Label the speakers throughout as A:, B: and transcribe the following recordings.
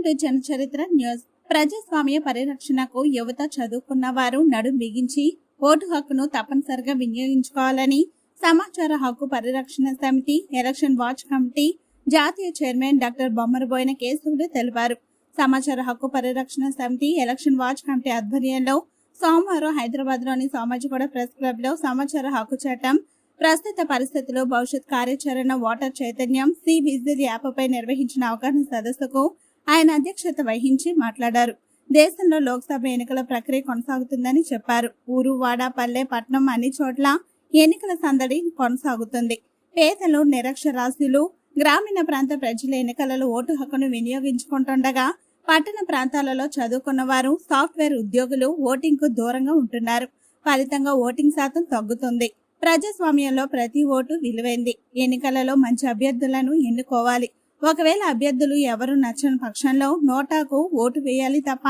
A: To జనచరిత్ర news. ప్రజాస్వామ్య పరిరక్షణకు యువత చదువుకున్న వారు నడుం బిగించి ఓటు హక్కును తప్పనిసరిగా వినియోగించుకోవాలని సమాచార హక్కు పరిరక్షణ సమితి, ఎలక్షన్ వాచ్ కమిటీ జాతీయ చైర్మన్ డాక్టర్ బొమ్మరబోయిన కేశవులు తెలిపారు. సమాచార హక్కు పరిరక్షణ సమితి, ఎలక్షన్ వాచ్ కమిటీ ఆధ్వర్యంలో సోమవారం హైదరాబాద్ లోని సోమాజిగూడ ప్రెస్ క్లబ్ లో సమాచార హక్కు చట్టం, ప్రస్తుత పరిస్థితుల్లో భవిష్యత్ కార్యాచరణ, ఓటర్ చైతన్యం, సి విజిల్ యాప్పై నిర్వహించిన అవగాహన సదస్సుకు ఆయన అధ్యక్షత వహించి మాట్లాడారు. దేశంలో లోక్సభ ఎన్నికల ప్రక్రియ కొనసాగుతుందని చెప్పారు. ఊరు, వాడ, పల్లె, పట్నం అన్ని చోట్ల ఎన్నికల సందడి కొనసాగుతుంది. పేదలు, నిరక్షరాస్యులు, గ్రామీణ ప్రాంత ప్రజల ఎన్నికలలో ఓటు హక్కును వినియోగించుకుంటుండగా పట్టణ ప్రాంతాలలో చదువుకున్న వారు, సాఫ్ట్వేర్ ఉద్యోగులు ఓటింగ్ కు దూరంగా ఉంటున్నారు. ఫలితంగా ఓటింగ్ శాతం తగ్గుతుంది. ప్రజాస్వామ్యంలో ప్రతి ఓటు విలువైంది. ఎన్నికలలో మంచి అభ్యర్థులను ఎన్నుకోవాలి. ఒకవేళ అభ్యర్థులు ఎవరు నచ్చని పక్షంలో నోటాకు ఓటు వేయాలి తప్ప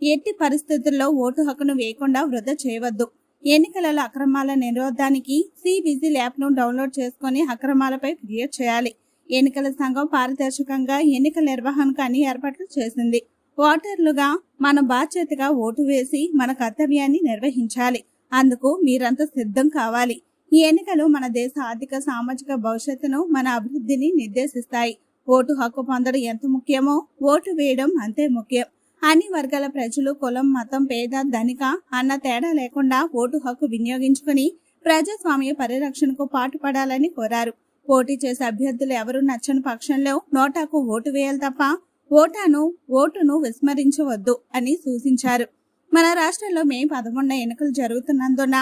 A: ఎట్టి పరిస్థితుల్లో ఓటు హక్కును వేయకుండా వృధా చేయవద్దు. ఎన్నికలలో అక్రమాల నిరోధానికి సి విజిల్ యాప్ ను డౌన్లోడ్ చేసుకుని అక్రమాలపై ఫిర్యాదు చేయాలి. ఎన్నికల సంఘం పారదర్శకంగా ఎన్నికల నిర్వహణకు అన్ని ఏర్పాట్లు చేసింది. ఓటర్లుగా మన బాధ్యతగా ఓటు వేసి మన కర్తవ్యాన్ని నిర్వహించాలి. అందుకు మీరంతా సిద్ధం కావాలి. ఈ ఎన్నికలు మన దేశ ఆర్థిక, సామాజిక భవిష్యత్తును, మన అభివృద్ధిని నిర్దేశిస్తాయి. ఓటు హక్కు పొందడం ఎంత ముఖ్యమో ఓటు వేయడం అంతే ముఖ్యం. అన్ని వర్గాల ప్రజలు, కులం, మతం, పేద, ధనిక అన్న తేడా లేకుండా ఓటు హక్కు వినియోగించుకుని ప్రజాస్వామ్య పరిరక్షణకు పాటుపడాలని కోరారు. పోటీ చేసే అభ్యర్థులు ఎవరు నచ్చని పక్షంలో నోటాకు ఓటు వేయాలి తప్ప ఓటును విస్మరించవద్దు అని సూచించారు. మన రాష్ట్రంలో మే 11 ఎన్నికలు జరుగుతున్నందున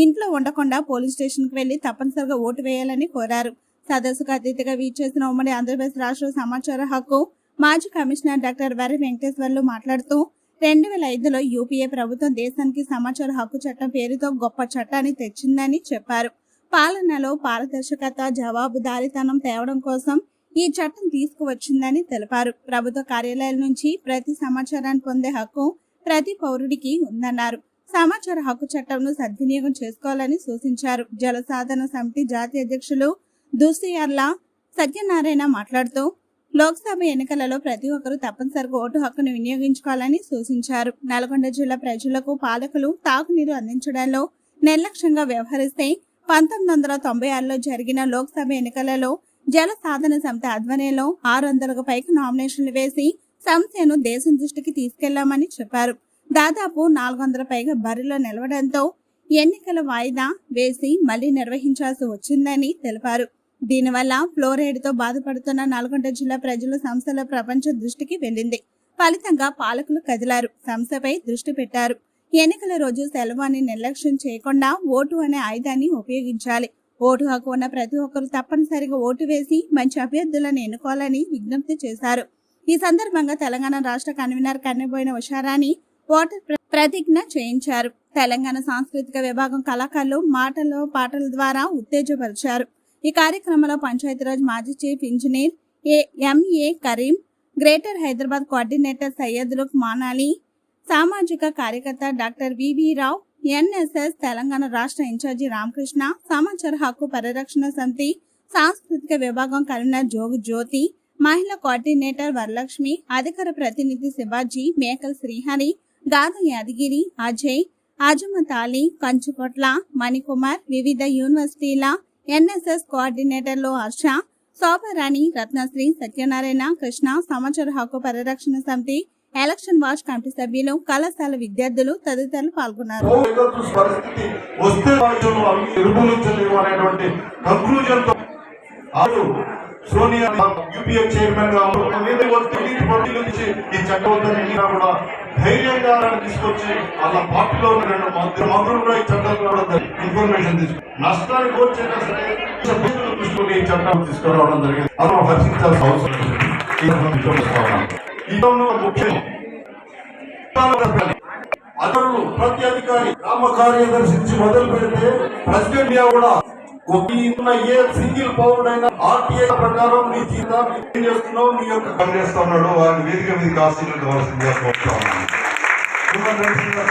A: ఇంట్లో ఉండకుండా పోలీస్ స్టేషన్ కు వెళ్లి తప్పనిసరిగా ఓటు వేయాలని కోరారు. సదస్సుకు అతిథిగా వీచేసిన ఉమ్మడి ఆంధ్రప్రదేశ్ రాష్ట్ర సమాచార హక్కు మాజీ కమిషనర్ డాక్టర్ వరి వెంకటేశ్వర్లు మాట్లాడుతూ 2005లో యూపీఏ ప్రభుత్వం దేశానికి సమాచార హక్కు చట్టం పేరుతో గొప్ప చట్టాన్ని తెచ్చిందని చెప్పారు. పాలనలో పారదర్శకత, జవాబుదారీతనం తేవడం కోసం ఈ చట్టం తీసుకువచ్చిందని తెలిపారు. ప్రభుత్వ కార్యాలయాల నుంచి ప్రతి సమాచారాన్ని పొందే హక్కు ప్రతి పౌరుడికి ఉందన్నారు. సమాచార హక్కు చట్టంను సద్వినియోగం చేసుకోవాలని సూచించారు. జల సాధన సమితి జాతీయ అధ్యక్షులు దుస్సియర్ల సత్యనారాయణ మాట్లాడుతూ లోక్సభ ఎన్నికలలో ప్రతి ఒక్కరూ తప్పనిసరిగా ఓటు హక్కును వినియోగించుకోవాలని సూచించారు. నల్గొండ జిల్లా ప్రజలకు పాలకులు తాగునీరు అందించడంలో నిర్లక్ష్యంగా వ్యవహరిస్తే 1996లో జరిగిన లోక్సభ ఎన్నికలలో జల సాధన సమితి ఆధ్వర్యంలో 600కు పైగా నామినేషన్లు వేసి సమస్యను దేశం దృష్టికి తీసుకెళ్లామని చెప్పారు. దాదాపు 400 పైగా బరిలో నిలవడంతో ఎన్నికల వాయిదా వేసి మళ్లీ నిర్వహించాల్సి వచ్చిందని తెలిపారు. దీనివల్ల ఫ్లోరైడ్ తో బాధపడుతున్న నల్గొండ జిల్లా ప్రజల సంస్థల ప్రపంచ దృష్టికి వెళ్లింది. ఫలితంగా పాలకులు కదిలారు, సంస్థపై దృష్టి పెట్టారు. ఎన్నికల రోజు సెలవు అని నిర్లక్ష్యం చేయకుండా ఓటు అనే ఆయుధాన్ని ఉపయోగించాలి. ఓటు హక్కు ఉన్న ప్రతి ఒక్కరూ తప్పనిసరిగా ఓటు వేసి మంచి అభ్యర్థులను ఎన్నుకోవాలని విజ్ఞప్తి చేశారు. ఈ సందర్భంగా తెలంగాణ రాష్ట్ర కన్వీనర్ కన్నెబోయిన ఉషారాణి ఓటర్ ప్రతిజ్ఞ చేయించారు. తెలంగాణ సాంస్కృతిక విభాగం కళాకారులు మాటలు, పాటల ద్వారా ఉత్తేజపరిచారు. ఈ కార్యక్రమంలో పంచాయతీరాజ్ మాజీ chief engineer MA Karim, greater Hyderabad coordinator సయ్యద్లు మానాలి, సామాజిక కార్యకర్త doctor V V Rao, NSS Telangana రాష్ట్ర ఇన్ఛార్జి రామకృష్ణ, సమాచార హక్కు పరిరక్షణ సమితి సాంస్కృతిక విభాగం కన్వీనర్ జోగు జ్యోతి, మహిళా కోఆర్డినేటర్ వరలక్ష్మి, అధికార ప్రతినిధి శివాజీ, మేకల్ శ్రీహరి, గాద యాదగిరి, అజయ్, అజమత్ అలీ, కంచుకొట్ల, మణికుమార్, వివిధ యూనివర్సిటీల ఎన్ఎస్ఎస్ కోఆర్డినేటర్లు హర్ష, శోభారాణి, రత్నశ్రీ, సత్యనారాయణ, కృష్ణ, సమాచార హక్కు పరిరక్షణ సమితి, ఎలక్షన్ వాచ్ కమిటీ సభ్యులు, కళాశాల విద్యార్థులు తదితరులు పాల్గొన్నారు.
B: సోనియా యూపీఏ చైర్మన్ గా ఈ చట్టబద్ధాన్ని కూడా ధైర్యంగా తీసుకొచ్చి వాళ్ళ పార్టీలో ఉన్న మంత్రులు కూడా ఈ చట్టాలు ఇన్ఫర్మేషన్ తీసుకుని నష్టానికి వచ్చేలా తీసుకుని ఈ చట్టం తీసుకురావడం జరిగింది. అలా హర్షించాల్సిన అవసరం ముఖ్యం. అతను ప్రతి అధికారి గ్రామ కార్యదర్శి నుంచి మొదలు పెడితే ప్రెసిడెంట్ కూడా ఏ సింగిల్ పౌరుడైనా ఆర్టీఐ ప్రకారం నీ జీవితాన్ని ఏం చేస్తున్నావు, నీ యొక్క పనిచేస్తా ఉన్నాడు, వారిని వేదిక మీదకి ఆశీర్వదించవలసిందిగా కోరుతా ఉన్నాను.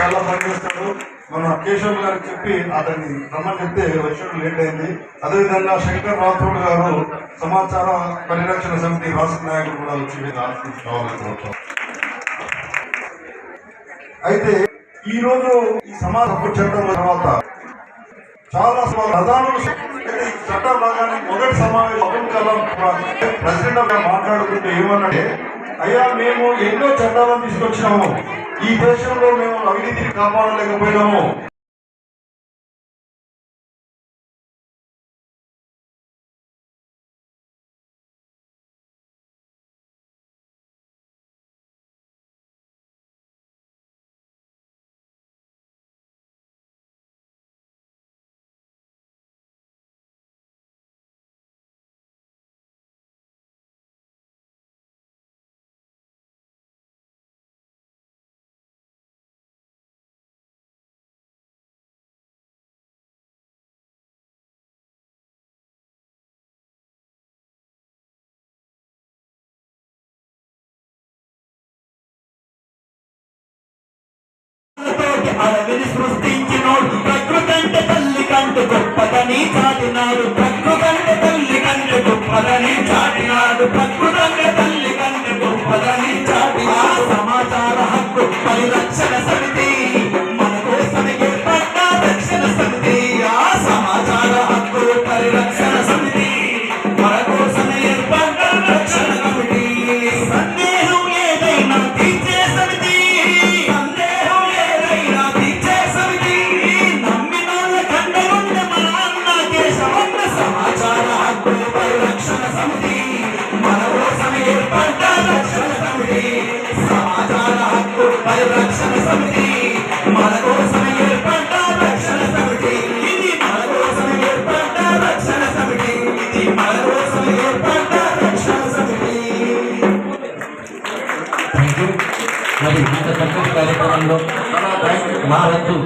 B: చాలా పనిచేస్తాడు. మన కేశవ్ గారికి చెప్పి అతన్ని రమ్మని చెప్తే వచ్చాడు, లేట్ అయింది. అదేవిధంగా శంకర్ రాథోడ్ గారు సమాచార పరిరక్షణ సమితి రాష్ట్ర నాయకులు కూడా వచ్చి కావాలని కోరుతాం. అయితే ఈ రోజు ఈ సమాజ హక్కు చట్టం తర్వాత చాలా ప్రధానులు చట్టం రాగానే మొదటి సమావేశం అబ్దుల్ కలాం ప్రెసిడెంట్ మాట్లాడుతుంటే ఏమన్నాడే, అయ్యా మేము ఎన్నో చట్టాలను తీసుకొచ్చినాము, ఈ దేశంలో మేము అవినీతిని కాపాడలేకపోయినాము.
C: అడవిని సృష్టించినోడు ప్రకృతంటే తల్లి కంటే గొప్పదని చాటినాడు. ప్రకృతంటే తల్లి కంటే గొప్పదని చాటినాడు. ప్రకృతంటే తల్లి కంటే గొప్పదని చాటినాడు. సమాచార హక్కు పరిరక్షణ సమితి మన కోసం ఏర్పడ్డ రక్షణ సమితి. ఆ సమాచార హక్కు పరిరక్షణ సమితి మన కోసం ఏర్పడ్డ రక్షణ సమితి. సందేహం ఏదైనా తీర్చే సమితి. పరిరక్షణ సమితి మన కోసం ఏర్పడ్డ రక్షణ సమితి. ఇది మన కోసం ఏర్పడ్డ రక్షణ సమితి. ఇది మన కోసం ఏర్పడ్డ రక్షణ సమితి.
D: మరి ఇంత చక్కటి కార్యక్రమంలో మా వంతు